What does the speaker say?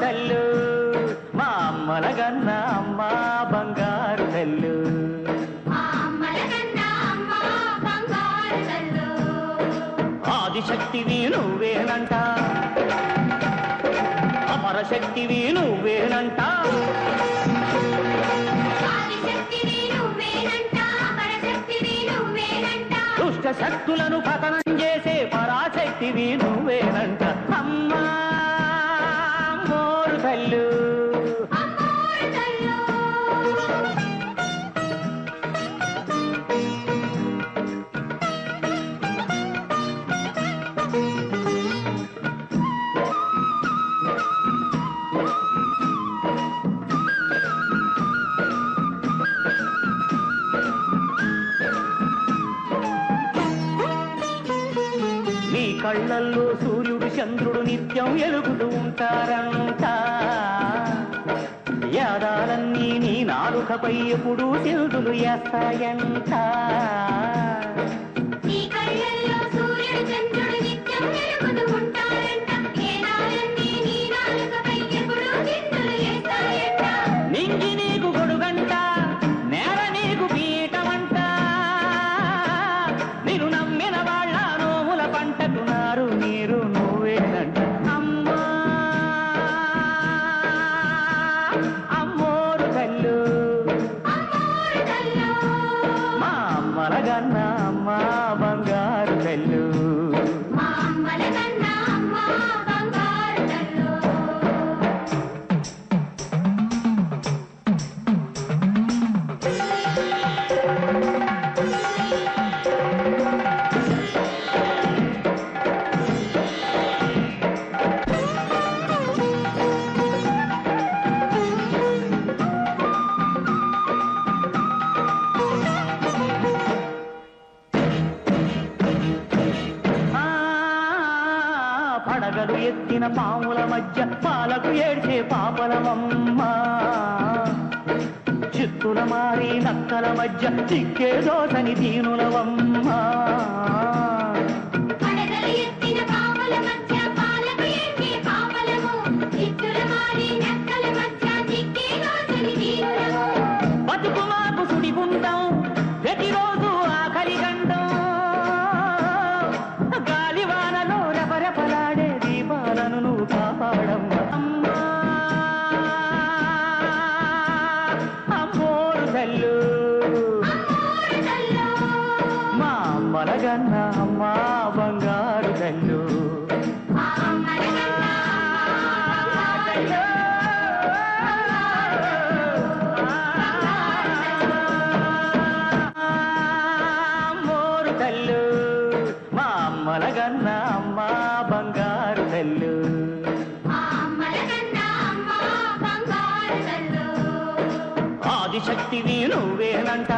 తల్లు మా అమ్మలగన్న అమ్మ బంగారు తల్లు ఆదిశక్తివి నువ్వేనంట అమరశక్తివి నువ్వేనంట దుష్ట శక్తులను పతనం చేసే పరాశక్తివి నువ్వేనంట అమ్మా మోరు తల్లు కళ్ళల్లో సూర్యుడు చంద్రుడు నిత్యం ఎలుగుతూ ఉంటారంట యాదాలన్నీ నీ నాలుకపై ఎప్పుడు సిల్దులు వేస్తాయంట నింగి నీకు గొడుగంట నేల నీకు పీఠమంట నేను నమ్మిన వాళ్ళ నోముల పంటకున్నారు నీరు నువ్వేనంట అమ్మా అమ్మోరు తల్లు మా అమ్మలగన్న అమ్మ బంగారు తల్లు పడగలు ఎత్తిన పాముల మధ్య పాలకు ఏడ్చే పాపలమమ్మ చిత్తుల మారి నక్కల మధ్య చిక్కే దోసని దీనులవమ్మ బతుకు మాకు సుడిగుండం ప్రతిరోజు ఆకలి గండం గాలివానలో రెపరెపలాడే దీపాలను నువ్వు కాపాడమ్మా అమ్మా అమ్మోరు తల్లు మా అమ్మలగన్న అమ్మ బంగారు తల్లు అమ్మోరు తల్లు మా అమ్మలగన్న అమ్మ బంగారు తల్లు ఆదిశక్తివి నువ్వేనంట